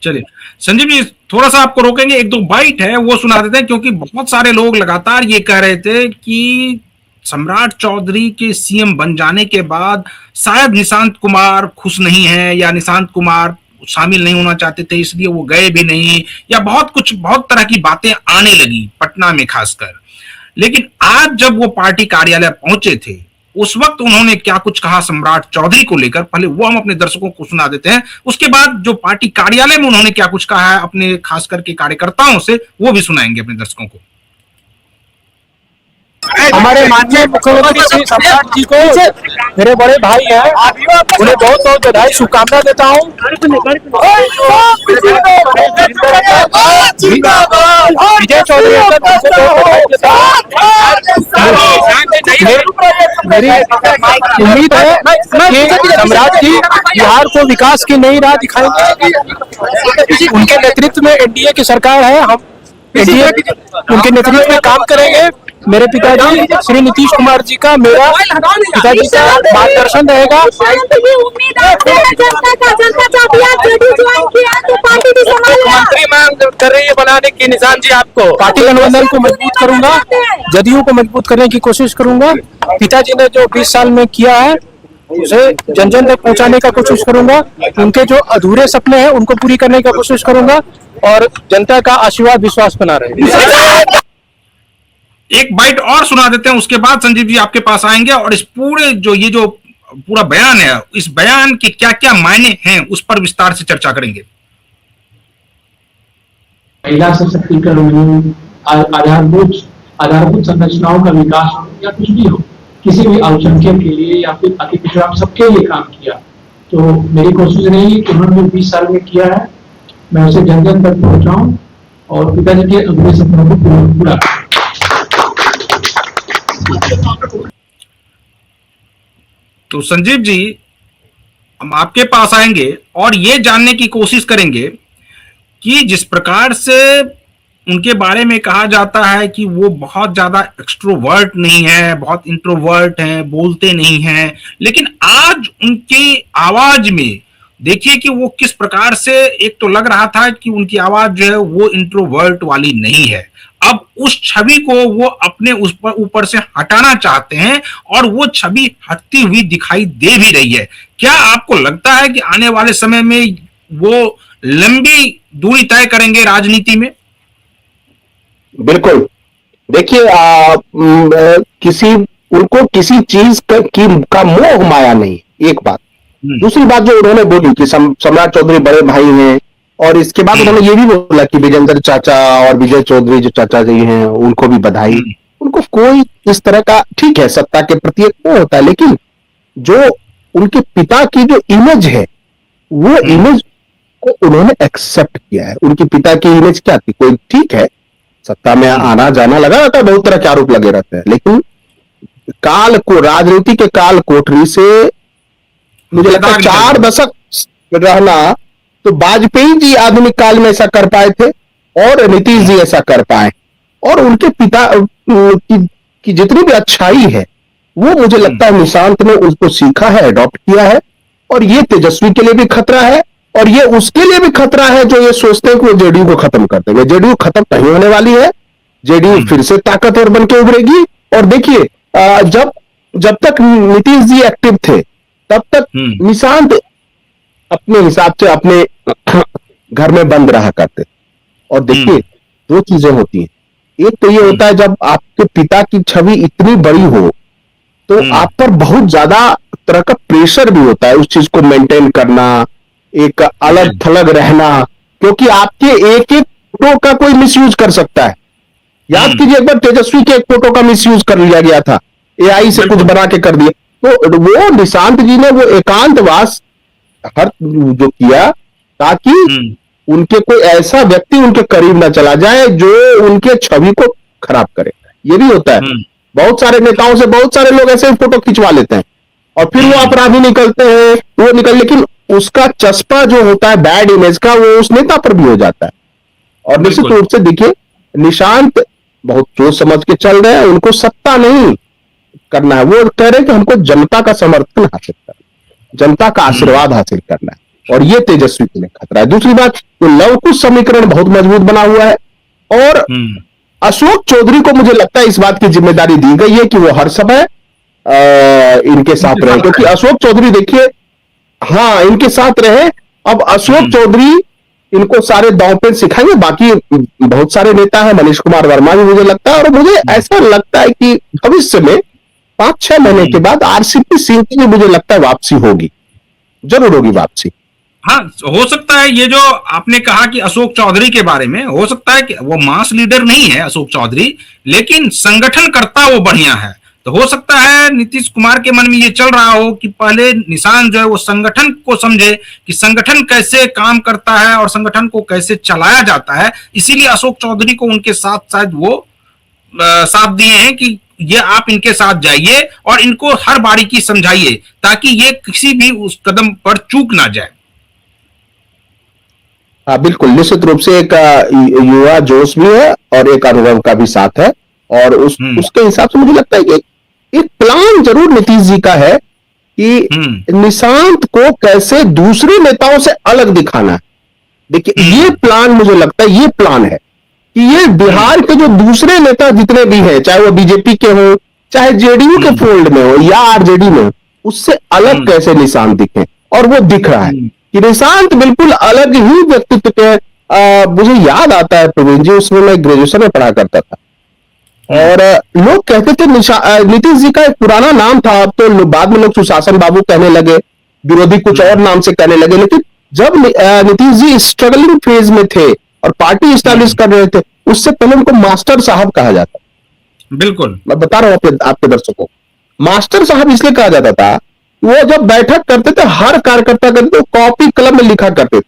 चलिए संजीव जी, थोड़ा सा आपको रोकेंगे, एक दो बाइट है वो सुना देते हैं, क्योंकि बहुत सारे लोग लगातार ये कह रहे थे कि सम्राट चौधरी के सीएम बन जाने के बाद शायद निशांत कुमार खुश नहीं है, या निशांत कुमार शामिल नहीं होना चाहते थे इसलिए वो गए भी नहीं, या बहुत कुछ बहुत तरह की बातें आने लगी पटना में खासकर। लेकिन आज जब वो पार्टी कार्यालय पहुंचे थे, उस वक्त उन्होंने क्या कुछ कहा सम्राट चौधरी को लेकर, पहले वो हम अपने दर्शकों को सुना देते हैं, उसके बाद जो पार्टी कार्यालय में उन्होंने क्या कुछ कहा है अपने खास करके कार्यकर्ताओं से, वो भी सुनाएंगे अपने दर्शकों को। हमारे माननीय मुख्यमंत्री श्री सम्राट जी को मेरे बड़े भाई हैं, उन्हें बहुत बहुत बधाई शुभकामना देता हूँ। विजय चौधरी मेरी उम्मीद है कि सम्राट जी बिहार को विकास की नई राह दिखाएंगे। उनके नेतृत्व में एनडीए की सरकार है, हम एनडीए उनके नेतृत्व में काम करेंगे। मेरे पिताजी श्री नीतीश कुमार जी का, मेरा पिताजी का मार्गदर्शन रहेगा। मंत्री मांग कर रही है बनाने की निशान जी आपको। पार्टी गठबंधन को मजबूत करूंगा, जदयू को मजबूत करने की कोशिश करूंगा। पिताजी ने जो 20 साल में किया है उसे जन जन तक पहुंचाने का कोशिश करूंगा। उनके जो अधूरे सपने हैं उनको पूरी करने का कोशिश करूंगा, और जनता का आशीर्वाद विश्वास बना रहे। एक बाइट और सुना देते हैं, उसके बाद संजीव जी आपके पास आएंगे और इस पूरे जो पूरा बयान है, इस बयान के क्या क्या मायने हैं उस पर विस्तार से चर्चा करेंगे। महिला सशक्तिकरण, आधारभूत संरचनाओं का विकास हो या कुछ भी हो, किसी भी अल्पसंख्यक के लिए या फिर अति पिछड़ा सबके लिए काम किया। तो मेरी कोशिश रही कि उन्होंने 20 साल में किया है, मैं उसे जन जन तक पहुंचाऊं और पिताजी के अधूरे सपनों को पूरा। तो संजीव जी, हम आपके पास आएंगे और ये जानने की कोशिश करेंगे कि जिस प्रकार से उनके बारे में कहा जाता है कि वो बहुत ज्यादा एक्सट्रोवर्ट नहीं है, बहुत इंट्रोवर्ट हैं, बोलते नहीं हैं, लेकिन आज उनकी आवाज में देखिए कि वो किस प्रकार से, एक तो लग रहा था कि उनकी आवाज जो है वो इंट्रोवर्ट वाली नहीं है। अब उस छवि को वो अपने उस पर ऊपर से हटाना चाहते हैं और वो छवि हटती हुई दिखाई दे भी रही है। क्या आपको लगता है कि आने वाले समय में वो लंबी दूरी तय करेंगे राजनीति में? बिल्कुल। देखिए, उनको किसी चीज का मोह माया नहीं, एक बात। दूसरी बात जो उन्होंने बोली कि सम्राट चौधरी बड़े भाई हैं, और इसके बाद उन्होंने ये भी बोला कि विजेंद्र चाचा और विजय चौधरी जो चाचा जी हैं उनको भी बधाई। उनको कोई इस तरह का, ठीक है सत्ता के प्रति एक मोह होता है, लेकिन जो उनके पिता की जो इमेज है वो इमेज को उन्होंने एक्सेप्ट किया है। उनके पिता की इमेज क्या थी? कोई, ठीक है सत्ता में आना जाना लगा रहता है, बहुत तरह के आरोप लगे रहते हैं, लेकिन राजनीति के काल कोठरी से मुझे लगता है 4 दशक रहना, तो वाजपेयी जी आधुनिक काल में ऐसा कर पाए थे और नीतीश जी ऐसा कर पाए, और उनके पिता की जितनी भी अच्छाई है वो मुझे लगता है निशांत ने उसको सीखा है, अडॉप्ट किया है। और ये तेजस्वी के लिए भी खतरा है, और ये उसके लिए भी खतरा है जो ये सोचते हैं कि वो जेडीयू को खत्म कर देंगे। जेडीयू खत्म नहीं होने वाली है, जेडीयू फिर से ताकतवर बन के उभरेगी। और देखिए, जब तक नीतीश जी एक्टिव थे तब तक निशांत अपने हिसाब से अपने घर में बंद रहा करते। और देखिए, 2 चीजें होती हैं। एक तो ये होता है जब आपके पिता की छवि इतनी बड़ी हो तो आप पर बहुत ज्यादा तरह का प्रेशर भी होता है उस चीज को मेंटेन करना, एक अलग थलग रहना, क्योंकि आपके एक एक फोटो का कोई मिसयूज कर सकता है। याद कीजिए, एक बार तेजस्वी के एक फोटो का मिसयूज कर लिया गया था, एआई से कुछ बना के कर दिया। तो वो निशांत जी ने वो एकांतवास हर जो किया ताकि उनके कोई ऐसा व्यक्ति उनके करीब ना चला जाए जो उनके छवि को खराब करे। ये भी होता है, बहुत सारे नेताओं से बहुत सारे लोग ऐसे ही फोटो खिंचवा लेते हैं और फिर वो अपराधी निकलते हैं, लेकिन उसका चस्पा जो होता है बैड इमेज का, वो उस नेता पर भी हो जाता है। और निश्चित रूप से देखिए, निशांत बहुत सोच समझ के चल रहे हैं, उनको सत्ता नहीं करना है, वो कह रहे हैं कि हमको जनता का समर्थन हासिल करना, जनता का आशीर्वाद हासिल करना है। और ये तेजस्वी के लिए खतरा है। दूसरी बात, तो लव कुश समीकरण बहुत मजबूत बना हुआ है, और अशोक चौधरी को मुझे लगता है इस बात की जिम्मेदारी दी गई है कि वो हर समय इनके साथ रहे, क्योंकि अशोक चौधरी देखिए, हाँ, इनके साथ रहे। अब अशोक चौधरी इनको सारे दांव पे सिखाएंगे। बाकी बहुत सारे नेता हैं, मनीष कुमार वर्मा भी मुझे लगता है, और मुझे ऐसा लगता है कि भविष्य में 5-6 महीने के बाद आरसीपी सिंह की मुझे लगता है वापसी होगी, जरूर होगी वापसी। हाँ, हो सकता है ये जो आपने कहा कि अशोक चौधरी के बारे में, हो सकता है कि वो मास लीडर नहीं है अशोक चौधरी, लेकिन संगठन करता वो बढ़िया है। तो हो सकता है नीतीश कुमार के मन में ये चल रहा हो कि पहले निशांत जो है वो संगठन को समझे कि संगठन कैसे काम करता है और संगठन को कैसे चलाया जाता है, इसीलिए अशोक चौधरी को उनके साथ शायद वो साथ दिए हैं कि ये आप इनके साथ जाइए और इनको हर बारीकी समझाइए ताकि ये किसी भी उस कदम पर चूक ना जाए। हाँ बिल्कुल, निश्चित रूप से एक युवा जोश भी है और एक अनुभव का भी साथ है, और उसके हिसाब से मुझे लगता है कि एक प्लान जरूर नीतीश जी का है कि निशांत को कैसे दूसरे नेताओं से अलग दिखाना है। देखिए ये प्लान, मुझे लगता है ये प्लान है कि ये बिहार के जो दूसरे नेता जितने भी हैं, चाहे वो बीजेपी के हो, चाहे जेडीयू के फोल्ड में हो या आरजेडी में हो, उससे अलग कैसे निशांत दिखे, और वो दिख रहा है कि निशांत बिल्कुल अलग ही व्यक्तित्व के। मुझे याद आता है प्रवीण जी, उसमें मैं ग्रेजुएशन में पढ़ा करता था, और लोग कहते थे नीतीश जी का एक पुराना नाम था, अब तो बाद में लोग सुशासन बाबू कहने लगे, विरोधी कुछ और नाम से कहने लगे, लेकिन जब नीतीश जी स्ट्रगलिंग फेज में थे और पार्टी स्टैब्लिश कर रहे थे, उससे पहले उनको मास्टर साहब कहा जाता। बिल्कुल, मैं बता रहा हूं आपके दर्शकों, मास्टर साहब इसलिए कहा जाता था, वो जब बैठक करते थे हर कार्यकर्ता करते कॉपी कलम में लिखा करते थे।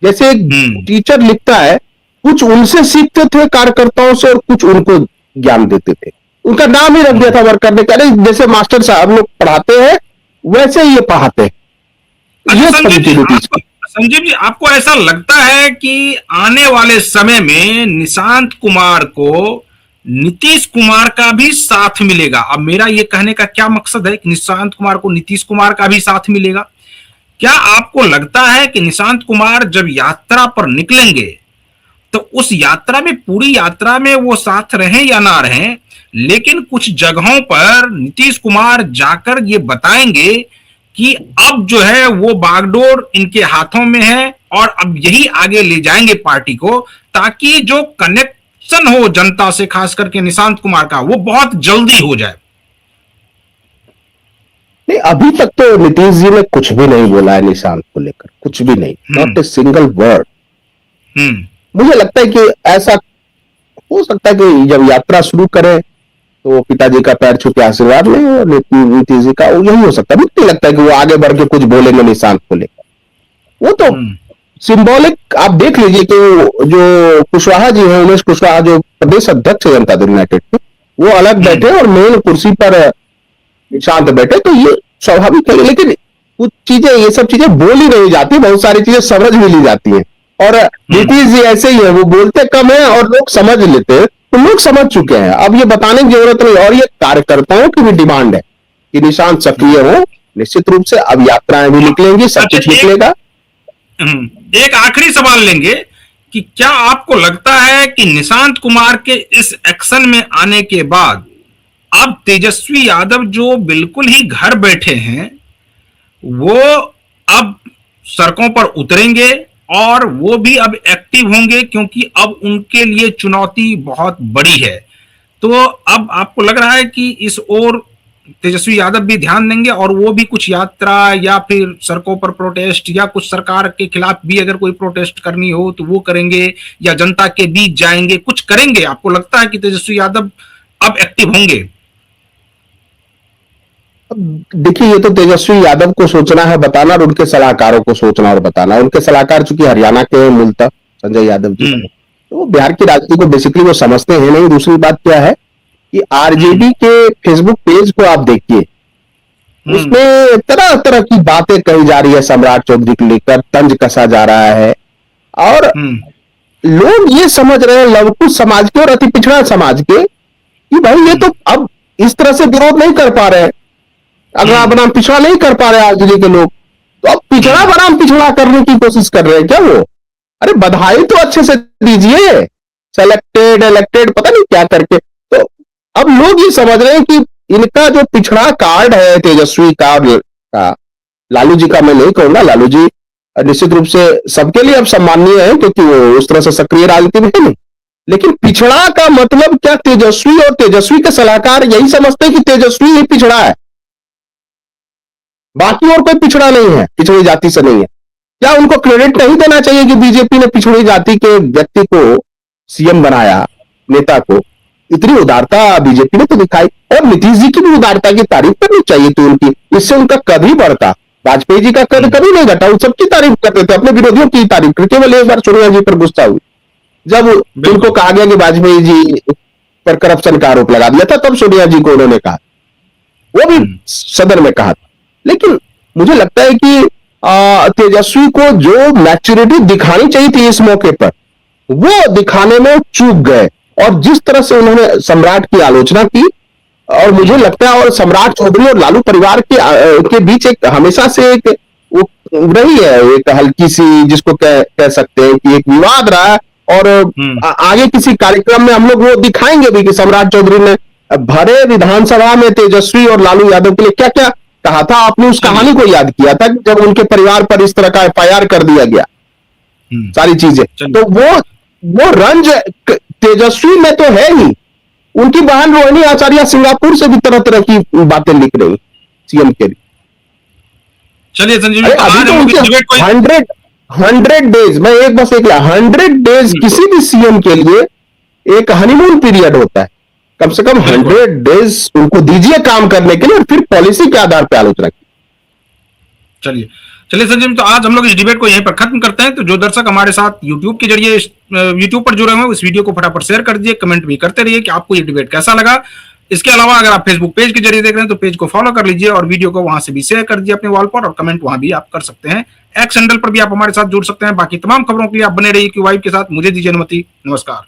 जैसे एक टीचर लिखता है, कुछ उनसे सीखते थे कार्यकर्ताओं से और कुछ उनको ज्ञान देते थे। उनका नाम ही रख दिया था वर्क करने का, जैसे मास्टर साहब लोग पढ़ाते हैं वैसे ही ये पढ़ाते हैं। संजीव जी, आपको ऐसा लगता है कि आने वाले समय में निशांत कुमार को नीतीश कुमार का भी साथ मिलेगा? अब मेरा ये कहने का क्या मकसद है कि निशांत कुमार को नीतीश कुमार का भी साथ मिलेगा। क्या आपको लगता है कि निशांत कुमार जब यात्रा पर निकलेंगे तो उस यात्रा में, पूरी यात्रा में वो साथ रहें या ना रहें, लेकिन कुछ जगहों पर नीतीश कुमार जाकर ये बताएंगे कि अब जो है वो बागडोर इनके हाथों में है और अब यही आगे ले जाएंगे पार्टी को, ताकि जो कनेक्शन हो जनता से, खास करके निशांत कुमार का, वो बहुत जल्दी हो जाए। नहीं, अभी तक तो नीतीश जी ने कुछ भी नहीं बोला है निशांत को लेकर, कुछ भी नहीं, नॉट ए सिंगल वर्ड। मुझे लगता है कि ऐसा हो सकता है कि जब यात्रा शुरू करें तो पिताजी का पैर छू के आशीर्वाद लें, और नीतीश जी का यही हो सकता है। मुझे नहीं लगता है कि वो आगे बढ़ के कुछ बोलेंगे निशांत को लेकर। वो तो सिंबॉलिक, आप देख लीजिए कि जो कुशवाहा जी हैं, उमेश कुशवाहा, जो प्रदेश अध्यक्ष जनता दल यूनाइटेड थे, वो अलग बैठे और मेन कुर्सी पर निशांत बैठे, तो ये स्वाभाविक है। लेकिन कुछ चीजें, ये सब चीजें बोली नहीं जाती, बहुत सारी चीजें समझ भी ली जाती हैं, और नीतीश जी ऐसे ही है, वो बोलते कम है और लोग समझ लेते हैं, तो लोग समझ चुके हैं, अब ये बताने की जरूरत नहीं। और ये कार्यकर्ताओं की भी डिमांड है कि निशांत सक्रिय हो। निश्चित रूप से अब यात्राएं भी निकलेंगी, सब कुछ निकलेगा। एक आखिरी सवाल लेंगे कि क्या आपको लगता है कि निशांत कुमार के इस एक्शन में आने के बाद अब तेजस्वी यादव जो बिल्कुल ही घर बैठे हैं, वो अब सड़कों पर उतरेंगे और वो भी अब एक्टिव होंगे, क्योंकि अब उनके लिए चुनौती बहुत बड़ी है। तो अब आपको लग रहा है कि इस ओर तेजस्वी यादव भी ध्यान देंगे और वो भी कुछ यात्रा या फिर सड़कों पर प्रोटेस्ट या कुछ सरकार के खिलाफ भी अगर कोई प्रोटेस्ट करनी हो तो वो करेंगे, या जनता के बीच जाएंगे, कुछ करेंगे? आपको लगता है कि तेजस्वी यादव अब एक्टिव होंगे? देखिए, ये तो तेजस्वी यादव को सोचना है, बताना, और उनके सलाहकारों को सोचना और बताना। उनके सलाहकार चूंकि हरियाणा के मूलतः संजय यादव जी, तो वो बिहार की राजनीति को बेसिकली वो समझते हैं नहीं। दूसरी बात क्या है कि आरजेडी के फेसबुक पेज को आप देखिए, उसमें तरह तरह की बातें कही जा रही है, सम्राट चौधरी को लेकर तंज कसा जा रहा है, और लोग ये समझ रहे हैं लवकुश समाज के और अति पिछड़ा समाज के कि भाई ये तो अब इस तरह से विरोध नहीं कर पा रहे हैं, अगर अपना पिछड़ा नहीं कर पा रहे आरजेडी के लोग, तो अब पिछड़ा बनाम पिछड़ा करने की कोशिश कर रहे हैं क्या वो? अरे बधाई तो अच्छे से दीजिए, सेलेक्टेड इलेक्टेड पता नहीं क्या करके। तो अब लोग ये समझ रहे हैं कि इनका जो पिछड़ा कार्ड है तेजस्वी का लालू जी का मैं नहीं कहूंगा, लालू जी निश्चित रूप से सबके लिए अब सम्माननीय है क्योंकि वो उस तरह से सक्रिय राजनीति में है नहीं, लेकिन पिछड़ा का मतलब क्या तेजस्वी और तेजस्वी के सलाहकार यही समझते हैं कि तेजस्वी ही पिछड़ा है, बाकी और कोई पिछड़ा नहीं है, पिछड़ी जाति से नहीं है? क्या उनको क्रेडिट नहीं देना चाहिए कि बीजेपी ने पिछड़ी जाति के व्यक्ति को सीएम बनाया, नेता को? इतनी उदारता बीजेपी ने तो दिखाई, और नीतीश जी की भी उदारता की तारीफ करनी चाहिए थी उनकी, इससे उनका कद ही बढ़ता। वाजपेयी जी का कद कभी नहीं घटा, वो सबकी तारीफ करते थे, अपने विरोधियों की तारीफ करके। केवल एक बार सोनिया जी पर गुस्सा हुई जब उनको कहा गया कि वाजपेयी जी पर करप्शन का आरोप लगा दिया था, तब सोनिया जी को उन्होंने कहा, वो भी सदन में कहा था। लेकिन मुझे लगता है कि तेजस्वी को जो मैच्योरिटी दिखानी चाहिए थी इस मौके पर, वो दिखाने में चूक गए, और जिस तरह से उन्होंने सम्राट की आलोचना की, और मुझे लगता है और सम्राट चौधरी और लालू परिवार के बीच एक हमेशा से एक वो रही है, एक हल्की सी जिसको कह सकते हैं कि एक विवाद रहा है। और आगे किसी कार्यक्रम में हम लोग वो दिखाएंगे भी कि सम्राट चौधरी ने भरे विधानसभा में तेजस्वी और लालू यादव के लिए क्या क्या कहा था। आपने उस कहानी को याद किया था जब उनके परिवार पर इस तरह का एफआईआर कर दिया गया, सारी चीजें। तो वो रंज तेजस्वी में तो है ही। उनकी बहन रोहिणी आचार्य सिंगापुर से भी तरह तरह की बातें लिख रही सीएम के लिए। चलिए संजीव, अभी तो उनके 100 डेज, मैं एक बस एक 100 डेज किसी भी सीएम के लिए एक हनीमून पीरियड होता है। कम से कम 100 डेज उनको दीजिए काम करने के लिए, और फिर पॉलिसी के आधार पर आलोचना की। चलिए संजीव, तो आज हम लोग इस डिबेट को यहीं पर खत्म करते हैं। तो जो दर्शक हमारे साथ यूट्यूब के जरिए यूट्यूब पर जुड़े हुए हैं, इस वीडियो को फटाफट शेयर कर दीजिए, कमेंट भी करते रहिए कि आपको ये डिबेट कैसा लगा। इसके अलावा अगर आप फेसबुक पेज के जरिए देख रहे हैं तो पेज को फॉलो कर लीजिए, और वीडियो को वहां से भी शेयर कर दीजिए अपने वॉल पर, और कमेंट वहां भी आप कर सकते हैं। एक्स हैंडल पर भी आप हमारे साथ जुड़ सकते हैं। बाकी तमाम खबरों के लिए आप बने रहिए क्यू वाइब के साथ। मुझे दीजिए अनुमति, नमस्कार।